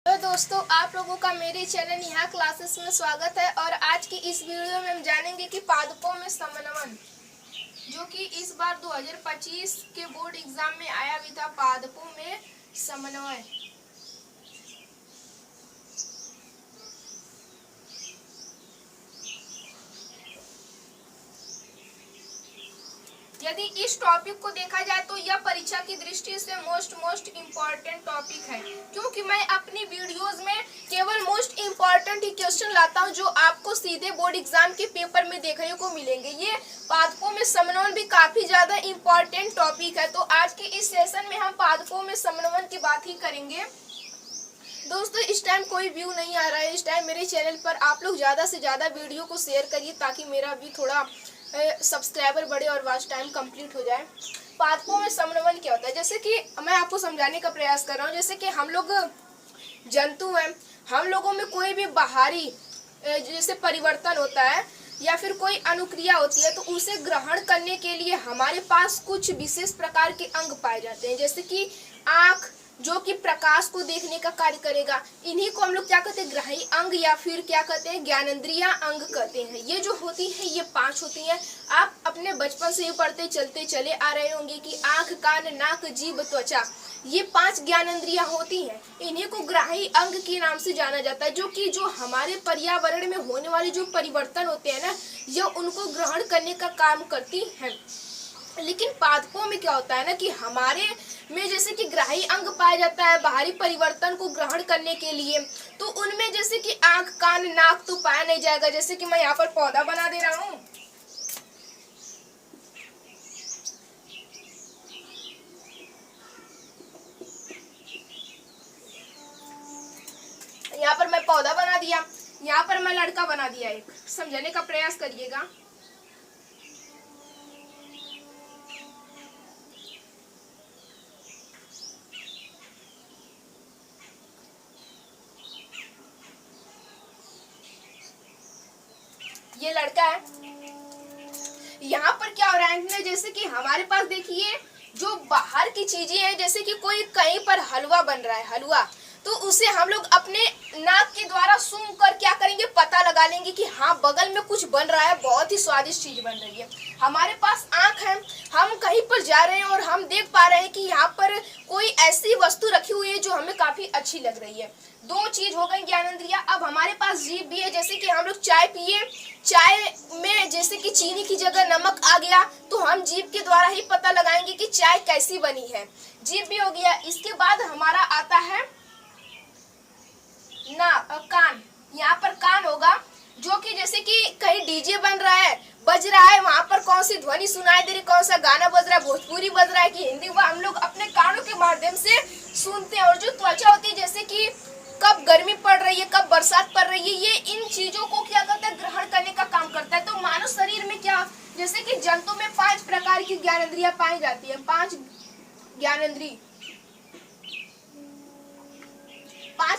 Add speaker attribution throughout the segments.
Speaker 1: तो दोस्तों, आप लोगों का मेरे चैनल यहाँ क्लासेस में स्वागत है। और आज की इस वीडियो में हम जानेंगे कि पादपों में समन्वय, जो कि इस बार 2025 के बोर्ड एग्जाम में आया भी था। पादपों में समन्वय। यदि इस टॉपिक को देखा जाए तो यह परीक्षा की दृष्टि से मोस्ट इम्पॉर्टेंट टॉपिक है, क्योंकि मैं अपनी वीडियोस में केवल मोस्ट इम्पॉर्टेंट ही क्वेश्चन लाता हूं जो आपको सीधे बोर्ड एग्जाम के पेपर में देखने को मिलेंगे। ये पादपों में समन्वय भी काफी ज्यादा इम्पॉर्टेंट टॉपिक है। तो आज के इस सेशन में हम पादपों में समन्वय की बात ही करेंगे। दोस्तों, इस टाइम कोई व्यू नहीं आ रहा है। इस टाइम मेरे चैनल पर आप लोग ज्यादा से ज्यादा वीडियो को शेयर करिए, ताकि मेरा भी थोड़ा सब्सक्राइबर बढ़े और वॉच टाइम कंप्लीट हो जाए। पादपों में समन्वय क्या होता है, जैसे कि मैं आपको समझाने का प्रयास कर रहा हूँ। जैसे कि हम लोग जंतु हैं, हम लोगों में कोई भी बाहरी जैसे परिवर्तन होता है या फिर कोई अनुक्रिया होती है, तो उसे ग्रहण करने के लिए हमारे पास कुछ विशेष प्रकार के अंग पाए जाते हैं। जैसे कि आँख, जो कि प्रकाश को देखने का कार्य करेगा। इन्हीं को हम लोग क्या कहते हैं, ग्राही अंग, या फिर क्या कहते हैं, ज्ञानेंद्रिया अंग कहते हैं। ये जो होती है, ये 5 होती हैं। आप अपने बचपन से पढ़ते चलते चले आ रहे होंगे कि आँख, कान, नाक, जीभ, त्वचा, ये 5 ज्ञानेंद्रियां होती हैं। इन्हीं को ग्राही अंग के नाम से जाना जाता है, जो कि जो हमारे पर्यावरण में होने वाले जो परिवर्तन होते हैं ना, ये उनको ग्रहण करने का काम करती हैं। लेकिन पादपों में क्या होता है ना कि हमारे में जैसे कि ग्राही अंग पाया जाता है बाहरी परिवर्तन को ग्रहण करने के लिए, तो उनमें जैसे कि आंख, कान, नाक तो पाया नहीं जाएगा। जैसे कि मैं यहाँ पर पौधा बना दे रहा हूँ। यहाँ पर मैं पौधा बना दिया, यहाँ पर मैं लड़का बना दिया। एक समझने का प्रयास करिएगा। ये लड़का है। यहाँ पर क्या हो रहा है, जैसे कि हमारे पास देखिए जो बाहर की चीजें हैं, जैसे कि कोई कहीं पर हलवा बन रहा है, हलवा, तो उसे हम लोग अपने नाक के द्वारा सूंघ कर क्या करेंगे, पता लगा लेंगे कि हाँ, बगल में कुछ बन रहा है, बहुत ही स्वादिष्ट चीज बन रही है। हमारे पास आंख है, हम कहीं पर जा रहे हैं और हम देख पा रहे हैं कि यहाँ पर कोई ऐसी वस्तु रखी हुई है जो हमें काफी अच्छी लग रही है। 2 चीज हो गई ज्ञानेंद्रिया। अब हमारे पास जीभ भी है। जैसे कि हम लोग चाय पिए, चाय में जैसे कि चीनी की जगह नमक आ गया, तो हम जीभ के द्वारा ही पता लगाएंगे कि चाय कैसी बनी है। जीभ भी हो गया। इसके बाद हमारा आता है कान। यहाँ पर कान होगा, जो कि जैसे कि कहीं डीजे बन रहा है, बज रहा है, वहां पर कौन सी ध्वनि सुनाई दे रही, कौन सा गाना बज रहा है, भोजपुरी बज रहा है कि हिंदी, वह हम लोग अपने कानों के माध्यम से सुनते हैं। और जो त्वचा होती है, जैसे कि कब गर्मी पड़ रही है, कब बरसात पड़ रही है, ये इन चीजों को क्या करता है, ग्रहण करने का काम करता है। तो मानव शरीर में क्या, जैसे कि जंतु में 5 प्रकार की ज्ञानेंद्रियां पाई जाती है। 5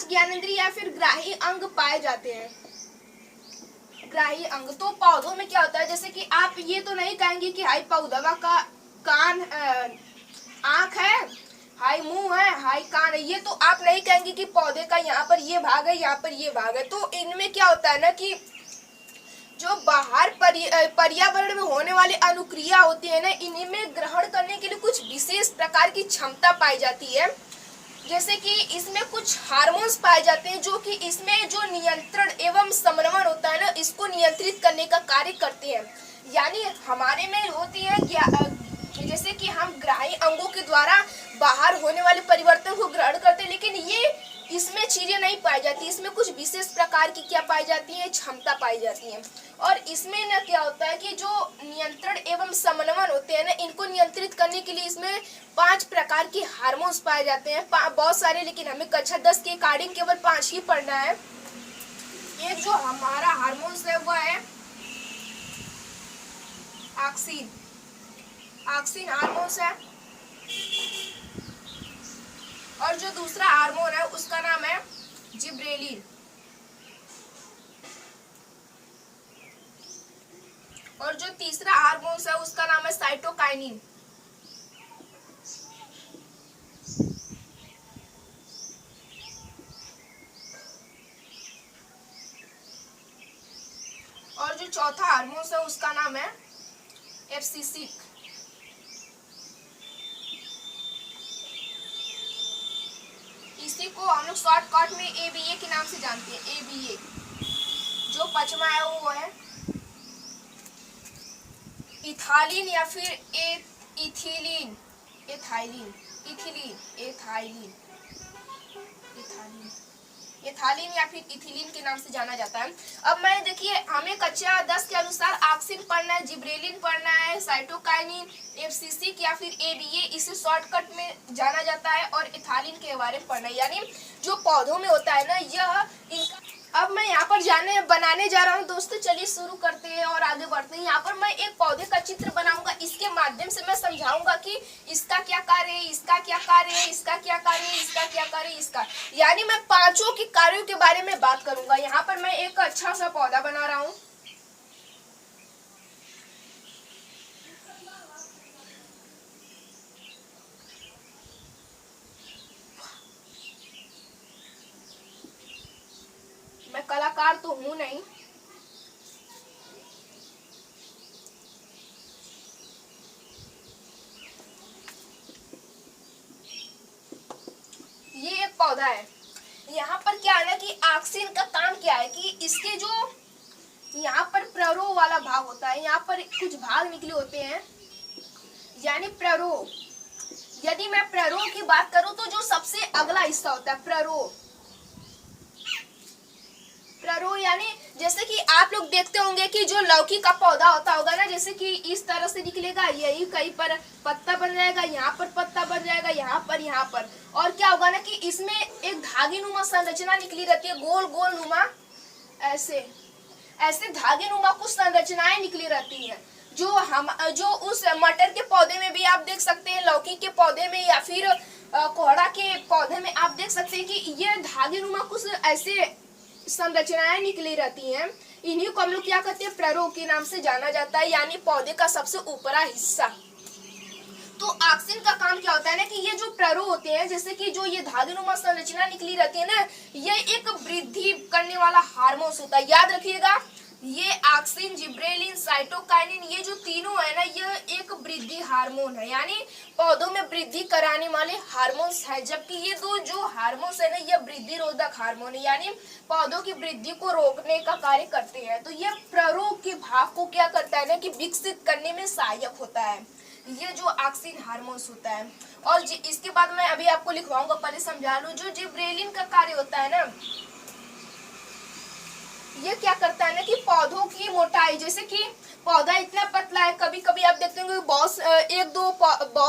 Speaker 1: ज्ञानेंद्रिय या फिर ग्राही अंग पाए जाते हैं। ग्राही अंग तो पौधों में क्या होता है, जैसे कि आप ये तो नहीं कहेंगे कि हाई पौधवा का कान, आंख है, हाई मुंह है, हाई कान है। ये तो आप नहीं कहेंगे कि पौधे का यहाँ पर ये भाग है, यहाँ पर ये भाग है। तो इनमें क्या होता है ना कि जो बाहर पर्यावरण में होने वाली अनुक्रिया होती है ना, इनमें ग्रहण करने के लिए कुछ विशेष प्रकार की क्षमता पाई जाती है। जैसे कि इसमें कुछ हार्मोन्स पाए जाते हैं, जो कि इसमें जो नियंत्रण एवं समन्वय होता है ना, इसको नियंत्रित करने का कार्य करते हैं। यानी हमारे में होती है जैसे कि हम ग्राही अंगों के द्वारा बाहर होने वाले परिवर्तन को ग्रहण करते हैं, लेकिन ये इसमें चीजें नहीं पाई जाती। इसमें कुछ विशेष प्रकार की क्या पाई जाती है, क्षमता पाई जाती है। और इसमें ना क्या होता है कि जो नियंत्रण एवं समन्वय होते हैं ना, इनको नियंत्रित करने के लिए इसमें 5 प्रकार के हार्मोन्स पाए जाते हैं। बहुत सारे, लेकिन हमें कक्षा 10 के अकॉर्डिंग केवल 5 ही पढ़ना है। एक जो हमारा हार्मोन्स है वो है ऑक्सिन। ऑक्सिन हार्मोन्स है। और जो दूसरा हार्मोन है उसका नाम है जिब्रेलिन। और जो तीसरा हार्मोन है उसका नाम है साइटोकाइनिन। चौथा हार्मोन है उसका नाम है एफसीसी। इसी को हम लोग शॉर्टकट में एबीए के नाम से जानते हैं। एबीए जो पचमा है वो है इथाइलिन या फिर ethylene, ethylene, ethylene, ethylene, ethylene या फिर इथिलीन के नाम से जाना जाता है। अब मैं देखिए हमें कक्षा 10 के अनुसार ऑक्सिन पढ़ना है, जिब्रेलिन पढ़ना है, साइटोकाइनिन, एफसीसी या फिर एबीए, इसे शॉर्टकट में जाना जाता है, और इथाइलिन के बारे में पढ़ना है, यानी जो पौधों में होता है ना यह इनका। अब मैं यहाँ पर बनाने जा रहा हूँ दोस्तों, चलिए शुरू करते हैं और आगे बढ़ते हैं। यहाँ पर मैं एक पौधे का चित्र बनाऊंगा, इसके माध्यम से मैं समझाऊंगा कि इसका क्या कार्य है, इसका क्या कार्य है, इसका क्या कार्य है, इसका क्या कार्य है, इसका, यानी मैं पांचों के कार्यों के बारे में बात करूंगा। यहाँ पर मैं एक अच्छा सा पौधा बना रहा हूँ। मैं कलाकार तो हूं नहीं, ये एक पौधा है। यहाँ पर क्या है ना कि ऑक्सिन का काम क्या है कि इसके जो यहाँ पर प्ररो वाला भाग होता है, यहाँ पर कुछ भाग निकले होते हैं, यानी प्ररो। यदि मैं प्ररो की बात करूं तो जो सबसे अगला हिस्सा होता है प्ररो, प्ररो यानी जैसे कि आप लोग देखते होंगे कि जो लौकी का पौधा होता होगा ना, जैसे कि इस तरह से निकलेगा, यही कहीं पर पत्ता बन जाएगा, यहाँ पर पत्ता बन जाएगा, यहाँ पर, और क्या होगा ना कि इसमें एक धागे नुमा संरचना निकली रहती है, गोल गोल नुमा, ऐसे धागे नुमा कुछ संरचनाएं निकली रहती हैं, जो उस मटर के पौधे में भी आप देख सकते हैं, लौकी के पौधे में या फिर कोहड़ा के पौधे में आप देख सकते हैं कि ये धागे नुमा कुछ ऐसे संरचनाएं निकली रहती हैं। इन्हीं को हम लोग क्या कहते हैं, प्ररो के नाम से जाना जाता है, यानी पौधे का सबसे ऊपरा हिस्सा। तो ऑक्सिन का काम क्या होता है ना कि ये जो प्ररो होते हैं, जैसे कि जो ये धागेनुमा संरचना निकली रहती है ना, ये एक वृद्धि करने वाला हार्मोन होता है। याद रखिएगा, ये ऑक्सिन, जिब्रेलिन, साइटोकाइनिन, ये जो तीनों है ना, ये एक वृद्धि हार्मोन है, यानी पौधों में वृद्धि कराने वाले हार्मोन्स है। जबकि ये दो जो हार्मोन्स है ना, ये वृद्धि रोधक हार्मोन है, यानी पौधों की वृद्धि को रोकने का कार्य करते हैं। तो ये प्ररो के भाग को क्या करता है ना कि विकसित करने में सहायक होता है, ये जो ऑक्सिन हार्मोन्स होता है। और इसके बाद मैं अभी आपको लिखवाऊंगा, पहले समझा लूं। जो जिब्रेलिन का कार्य होता है ना, ये क्या करता है ना कि पौधों की मोटाई, जैसे कि पौधा इतना पतला है, कभी कभी आप देखते होंगे बहुत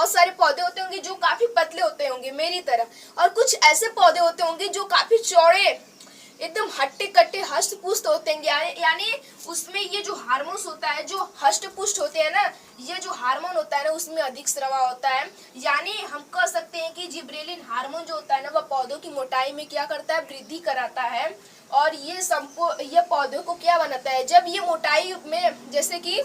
Speaker 1: सारे पौधे होते होंगे जो काफी पतले होते होंगे मेरी तरह, और कुछ ऐसे पौधे होते होंगे जो काफी चौड़े, एकदम हट्टे कट्टे हष्ट पुष्ट होते हैं, यानी उसमें ये जो हार्मोन्स होता है, जो हष्ट पुष्ट होते हैं ना, ये जो हार्मोन होता है ना, उसमें अधिक स्राव होता है। यानी हम कह सकते हैं कि जिब्रेलिन हार्मोन जो होता है ना, वह पौधों की मोटाई में क्या करता है, वृद्धि कराता है। और ये पौधों को क्या बनाता है, जब ये मोटाई में, जैसे कि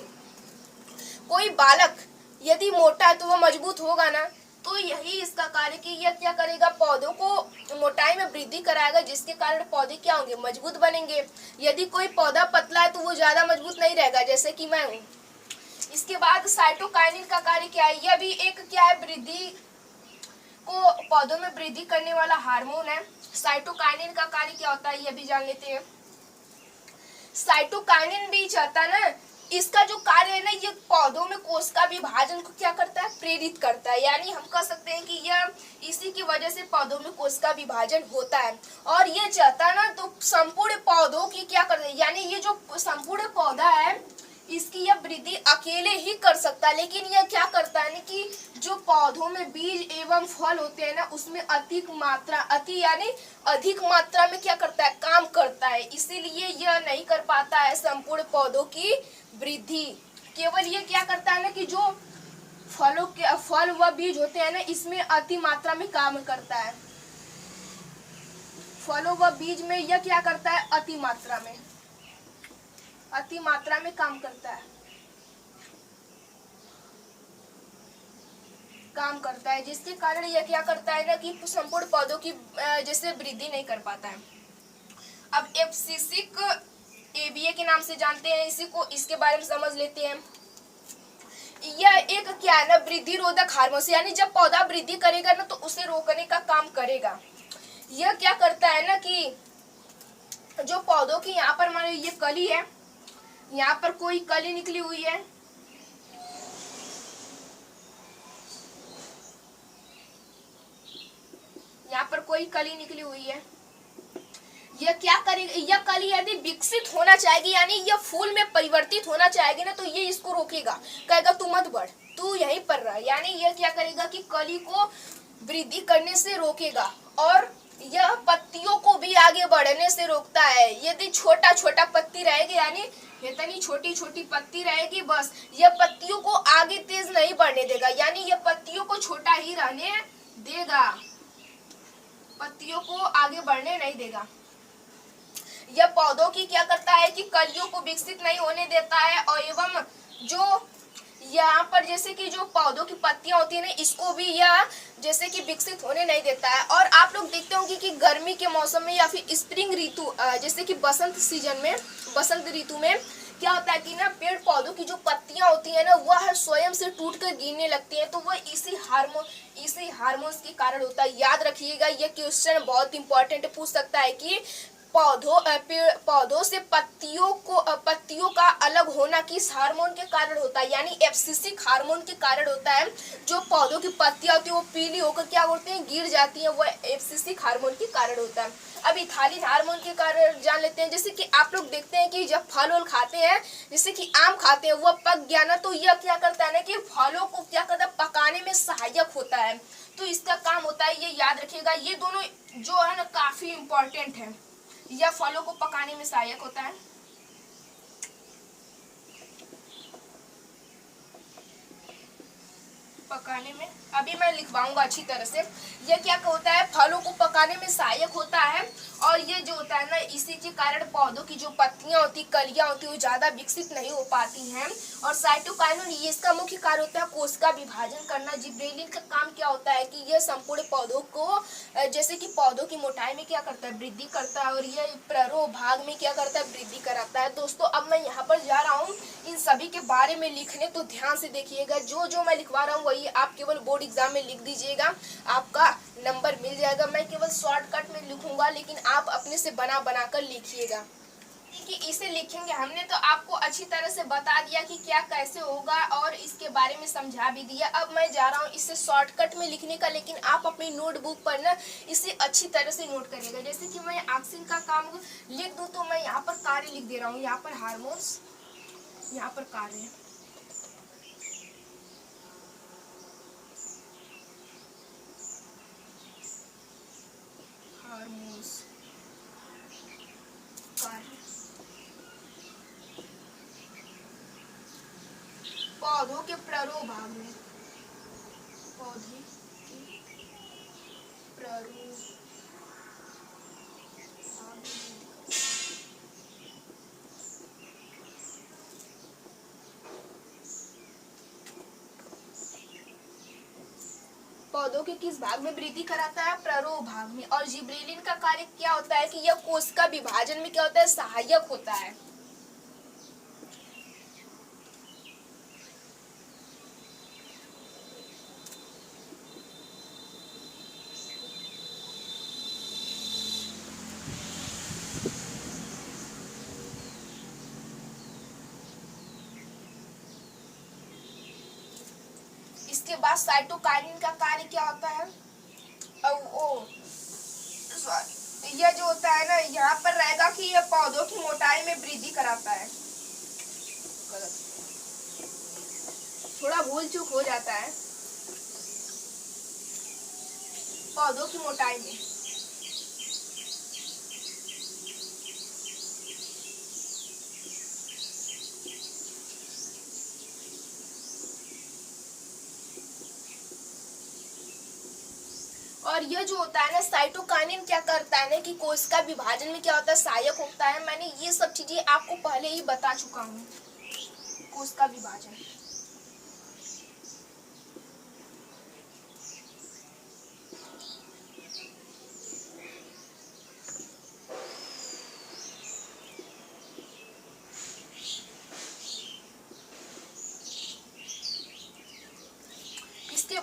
Speaker 1: कोई बालक यदि मोटा है तो वह मजबूत होगा ना, तो यही इसका कार्य कि यह क्या करेगा, पौधों को मोटाई में वृद्धि कराएगा, जिसके कारण पौधे क्या होंगे, मजबूत बनेंगे। यदि कोई पौधा पतला है तो वो ज्यादा मजबूत नहीं रहेगा, जैसे कि मैं हूँ। इसके बाद साइटोकाइनिन का कार्य क्या है, यह भी एक क्या है, वृद्धि को, पौधों में वृद्धि करने वाला हार्मोन है। साइटोकाइनिन का कार्य क्या होता है, यह भी जान लेते हैं। साइटोकाइनिन भी चाहता है ना, इसका जो कार्य है ना, ये पौधों में कोशिका विभाजन को क्या करता है, प्रेरित करता है। यानी हम कह सकते हैं कि यह इसी की वजह से पौधों में कोशिका विभाजन होता है। और ये चाहता है ना, तो संपूर्ण पौधों की क्या करता है, यानी ये जो संपूर्ण पौधा है, इसकी यह वृद्धि अकेले ही कर सकता है, लेकिन यह क्या करता है कि जो पौधों में बीज एवं फल होते हैं ना, उसमें अधिक मात्रा में क्या करता है, काम करता है। इसीलिए यह नहीं कर पाता है संपूर्ण पौधों की वृद्धि। केवल ये क्या करता है ना कि जो फल व बीज होते हैं ना, इसमें अति मात्रा में काम करता है। फलों व बीज में यह क्या करता है, अति मात्रा में काम करता है, जिसके कारण यह क्या करता है ना कि संपूर्ण पौधों की जैसे वृद्धि नहीं कर पाता है। अब एफसीसी एबीए के नाम से जानते हैं इसी को, इसके बारे में समझ लेते हैं। यह एक क्या है ना, वृद्धि रोधक हार्मोन, यानी जब पौधा वृद्धि करेगा ना तो उसे रोकने का काम करेगा। यह क्या करता है ना कि जो पौधों की यहाँ पर मान लो ये कली है, यहाँ पर कोई कली निकली हुई है, यहाँ पर कोई कली निकली हुई है, यह क्या करेगी, यह कली यदि विकसित होना चाहेगी यानी यह फूल में परिवर्तित होना चाहेगी ना तो ये इसको रोकेगा, कहेगा तू मत बढ़, तू यहीं पर रह। यानी यह क्या करेगा कि कली को वृद्धि करने से रोकेगा और यह पत्तियों को भी आगे बढ़ने से रोकता है। यदि छोटा छोटा पत्ती रहेगी यानी इतनी छोटी छोटी पत्ती रहेगी बस, यह पत्तियों को आगे तेज नहीं बढ़ने देगा, यानी यह पत्तियों को छोटा ही रहने देगा, पत्तियों को आगे बढ़ने नहीं देगा। यह पौधों की क्या करता है कि कलियों को विकसित नहीं होने देता है और एवं जो यहाँ पर जैसे कि जो पौधों की पत्तियां होती है ना इसको भी यह जैसे कि विकसित होने नहीं देता है। और आप लोग देखते होंगे कि गर्मी के मौसम में या फिर स्प्रिंग ऋतु जैसे कि बसंत सीजन में, बसंत ऋतु में क्या होता है कि ना पेड़ पौधों की जो पत्तियां होती है ना वह स्वयं से टूट कर गिरने लगती है, तो वह इसी हार्मोन्स के कारण होता है। याद रखिएगा यह क्वेश्चन बहुत इंपॉर्टेंट पूछ सकता है कि पौधों से पत्तियों का अलग होना किस हार्मोन के कारण होता है, यानी एब्सिसिक हार्मोन के कारण होता है। जो पौधों की पत्तियां होती है वो पीली होकर क्या होती हैं, गिर जाती हैं, वह एब्सिसिक हार्मोन के कारण होता है। अब इथाइलिन हार्मोन के कारण जान लेते हैं। जैसे कि आप लोग देखते हैं कि जब फल खाते हैं, जैसे कि आम खाते हैं, वह पक गया ना तो यह क्या करता है ना कि फलों को क्या करता है, पकाने में सहायक होता है, तो इसका काम होता है। ये याद रखिएगा, ये दोनों जो है ना काफी इंपॉर्टेंट है। यह फलों को पकाने में सहायक होता है। पकाने में अभी मैं लिखवाऊंगा अच्छी तरह से। यह क्या होता है, फलों को पकाने में सहायक होता है और ये जो होता है ना इसी के कारण पौधों की जो पत्तियां होती, कलियां होती वो ज्यादा विकसित नहीं हो पाती हैं। और साइटोकाइनेसिस ये इसका मुख्य कार्य होता है कोशिका विभाजन करना। जिब्रेलिन का काम क्या होता है कि यह संपूर्ण पौधों को जैसे कि पौधों की मोटाई में क्या करता है, वृद्धि करता है और यह प्ररोह भाग में क्या करता है, वृद्धि कराता है। दोस्तों अब मैं यहाँ पर जा रहा हूँ इन सभी के बारे में लिखने, तो ध्यान से देखिएगा। जो जो मैं लिखवा रहा हूँ वही आप केवल बोर्ड एग्जाम में लिख दीजिएगा, आपका नंबर मिल जाएगा। मैं केवल शॉर्टकट में लिखूंगा लेकिन आप अपने से बना बना कर लिखिएगा कि इसे लिखेंगे। हमने तो आपको अच्छी तरह से बता दिया कि क्या कैसे होगा और इसके बारे में समझा भी दिया। अब मैं जा रहा हूँ इसे शॉर्टकट में लिखने का, लेकिन आप अपनी नोटबुक पर ना इसे अच्छी तरह से नोट करिएगा। जैसे कि मैं ऑक्सीजन का काम लिख दूँ तो मैं यहाँ पर कार्य लिख दे रहा हूँ, यहाँ पर हार्मोन्स, यहाँ पर कार्य, हार्मोन्स कार्य, पौधों के प्ररोह भाग में, पौधे के प्ररोह भाग में, पौधों के किस भाग में वृद्धि कराता है, प्ररोह भाग में। और जिब्रेलिन का कार्य क्या होता है कि यह कोशिका विभाजन में क्या होता है, सहायक होता है। इसके बाद साइटोकाइनिन का कार्य क्या होता है, यह जो होता है ना यहाँ पर रहेगा कि यह पौधों की मोटाई में वृद्धि कराता है। थोड़ा भूल चूक हो जाता है, पौधों की मोटाई में। और यह जो होता है ना साइटोकाइनिन क्या करता है ना कि कोशिका विभाजन में क्या होता है, सहायक होता है। मैंने ये सब चीजें आपको पहले ही बता चुका हूँ। कोशिका विभाजन,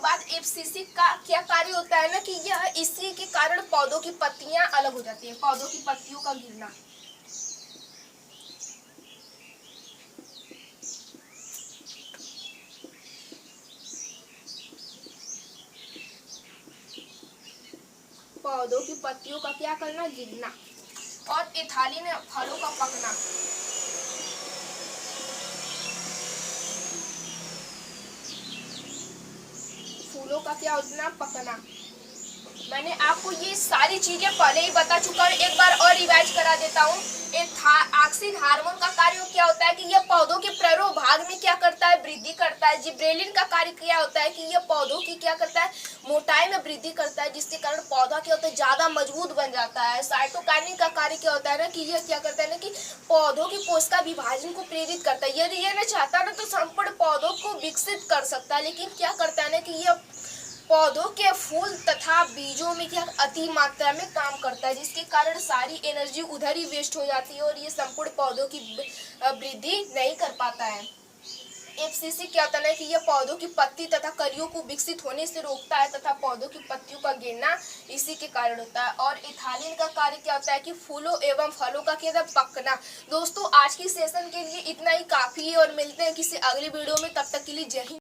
Speaker 1: बाद एफसीसी का क्या कार्य होता है ना कि यह इसी के कारण पौधों की पत्तियां अलग हो जाती है, पौधों की पत्तियों का गिरना। पौधों की पत्तियों का क्या करना, गिरना। और एथालीन फलों का पकना। फूलों का क्या होना, पकना। मैंने आपको ये सारी चीजें पहले ही बता चुका हूँ, एक बार और रिवाइज करा देता हूँ। ऑक्सिन हार्मोन का कार्य क्या होता है कि यह पौधों के प्ररोभाग में क्या करता है, वृद्धि करता है। जिब्रेलिन का कार्य क्या होता है कि यह पौधों की क्या करता है, मोटाई में वृद्धि करता है, जिसके कारण पौधा क्या होता है, ज्यादा मजबूत बन जाता है। साइटोकाइनिन का कार्य क्या होता है ना कि यह क्या करता है ना कि पौधों की कोशिका विभाजन को प्रेरित करता है। यदि यह ना चाहता ना तो संपूर्ण पौधों को विकसित कर सकता है, लेकिन क्या करता है ना कि यह पौधों के फूल तथा बीजों में क्या अति मात्रा में काम करता है, जिसके कारण सारी एनर्जी उधर ही वेस्ट हो जाती है और ये संपूर्ण पौधों की वृद्धि नहीं कर पाता है। एफसीसी क्या होता है कि यह पौधों की पत्ती तथा कलियों को विकसित होने से रोकता है तथा पौधों की पत्तियों का गिरना इसी के कारण होता है। और इथालिन का कार्य क्या होता है कि फूलों एवं फलों का क्या पकना। दोस्तों आज की सेशन के लिए इतना ही काफी है और मिलते हैं किसी अगली वीडियो में, तब तक के लिए जय हिंद।